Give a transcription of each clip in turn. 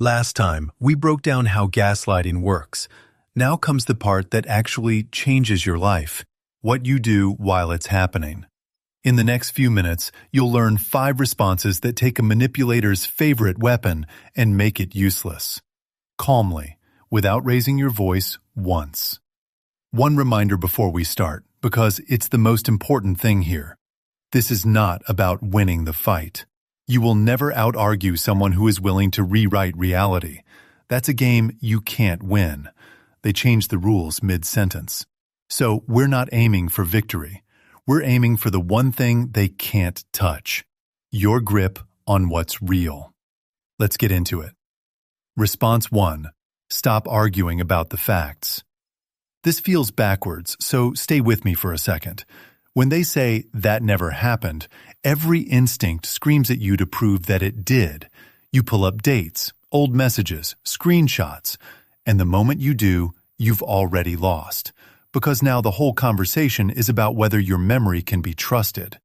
Last time, we broke down how gaslighting works. Now comes the part that actually changes your life, what you do while it's happening. In the next few minutes, you'll learn 5 responses that take a manipulator's favorite weapon and make it useless. Calmly, without raising your voice once. One reminder before we start, because it's the most important thing here. This is not about winning the fight. You will never out-argue someone who is willing to rewrite reality. That's a game you can't win. They change the rules mid-sentence. So we're not aiming for victory. We're aiming for the one thing they can't touch. Your grip on what's real. Let's get into it. Response 1. Stop arguing about the facts. This feels backwards, so stay with me for a second. When they say, "that never happened," every instinct screams at you to prove that it did. You pull up dates, old messages, screenshots, and the moment you do, you've already lost. Because now the whole conversation is about whether your memory can be trusted.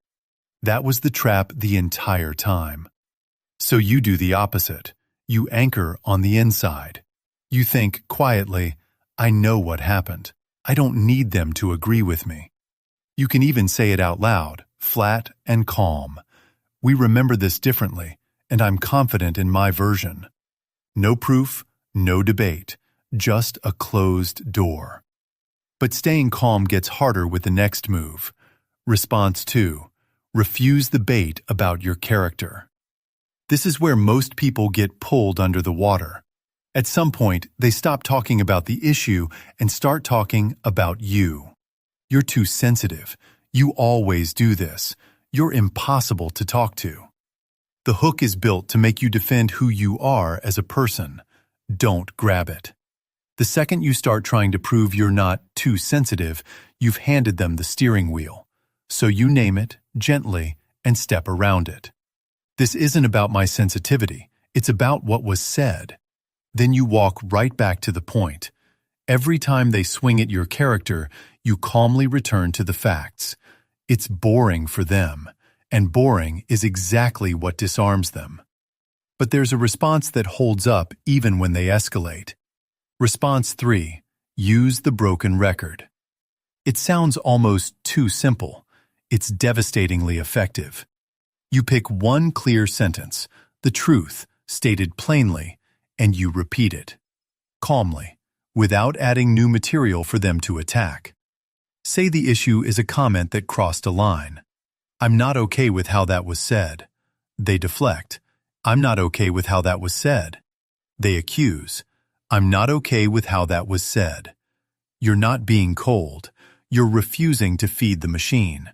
That was the trap the entire time. So you do the opposite. You anchor on the inside. You think quietly, "I know what happened. I don't need them to agree with me." You can even say it out loud, flat and calm. "We remember this differently, and I'm confident in my version." No proof, no debate, just a closed door. But staying calm gets harder with the next move. Response 2. Refuse the bait about your character. This is where most people get pulled under the water. At some point, they stop talking about the issue and start talking about you. You're too sensitive. You always do this. You're impossible to talk to. The hook is built to make you defend who you are as a person. Don't grab it. The second you start trying to prove you're not too sensitive, you've handed them the steering wheel. So you name it, gently, and step around it. This isn't about my sensitivity. It's about what was said. Then you walk right back to the point. Every time they swing at your character, you calmly return to the facts. It's boring for them, and boring is exactly what disarms them. But there's a response that holds up even when they escalate. Response 3. Use the broken record. It sounds almost too simple. It's devastatingly effective. You pick one clear sentence, the truth, stated plainly, and you repeat it. Calmly, without adding new material for them to attack. Say the issue is a comment that crossed a line. "I'm not okay with how that was said." They deflect. "I'm not okay with how that was said." They accuse. "I'm not okay with how that was said." You're not being cold. You're refusing to feed the machine.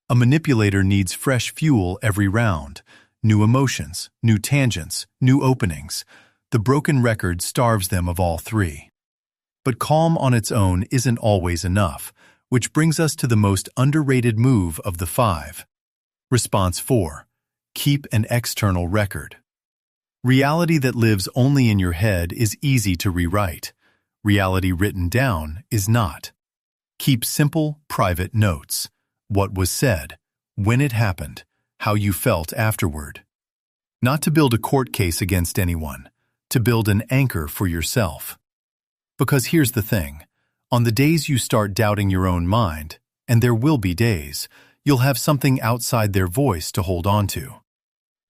A manipulator needs fresh fuel every round. New emotions, new tangents, new openings. The broken record starves them of all 3. But calm on its own isn't always enough, which brings us to the most underrated move of the 5. Response 4. Keep an external record. Reality that lives only in your head is easy to rewrite. Reality written down is not. Keep simple, private notes. What was said, when it happened, how you felt afterward. Not to build a court case against anyone, to build an anchor for yourself. Because here's the thing. On the days you start doubting your own mind, and there will be days, you'll have something outside their voice to hold on to.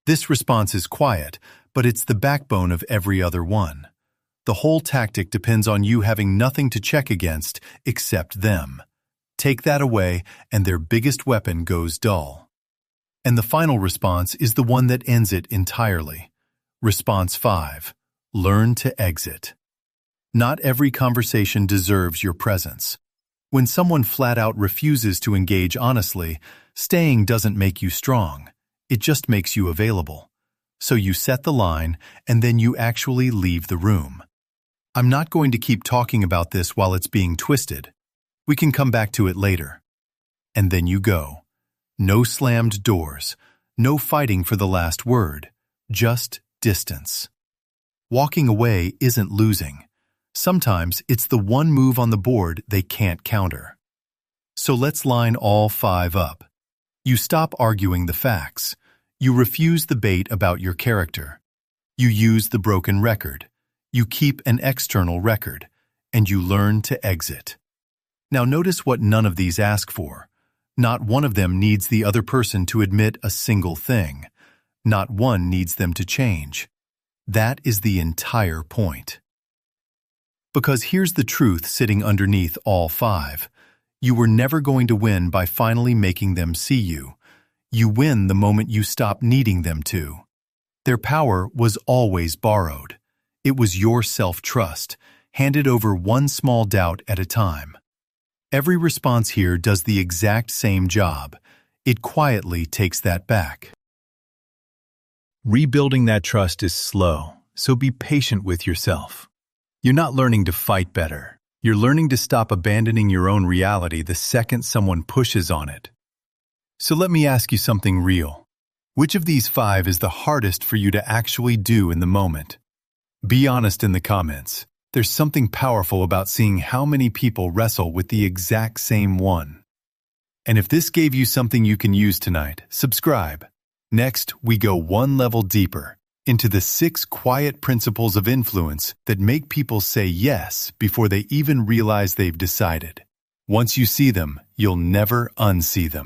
This response is quiet, but it's the backbone of every other one. The whole tactic depends on you having nothing to check against except them. Take that away, and their biggest weapon goes dull. And the final response is the one that ends it entirely. Response 5. Learn to exit. Not every conversation deserves your presence. When someone flat out refuses to engage honestly, staying doesn't make you strong. It just makes you available. So you set the line, and then you actually leave the room. I'm not going to keep talking about this while it's being twisted. We can come back to it later. And then you go. No slammed doors, no fighting for the last word, just distance. Walking away isn't losing. Sometimes it's the one move on the board they can't counter. So let's line all 5 up. You stop arguing the facts. You refuse the bait about your character. You use the broken record. You keep an external record, and you learn to exit. Now notice what none of these ask for. Not one of them needs the other person to admit a single thing. Not one needs them to change. That is the entire point. Because here's the truth sitting underneath all five. You were never going to win by finally making them see you. You win the moment you stop needing them to. Their power was always borrowed. It was your self-trust, handed over one small doubt at a time. Every response here does the exact same job. It quietly takes that back. Rebuilding that trust is slow, so be patient with yourself. You're not learning to fight better. You're learning to stop abandoning your own reality the second someone pushes on it. So let me ask you something real. Which of these five is the hardest for you to actually do in the moment? Be honest in the comments. There's something powerful about seeing how many people wrestle with the exact same one. And if this gave you something you can use tonight, subscribe. Next, we go one level deeper into the 6 quiet principles of influence that make people say yes before they even realize they've decided. Once you see them, you'll never unsee them.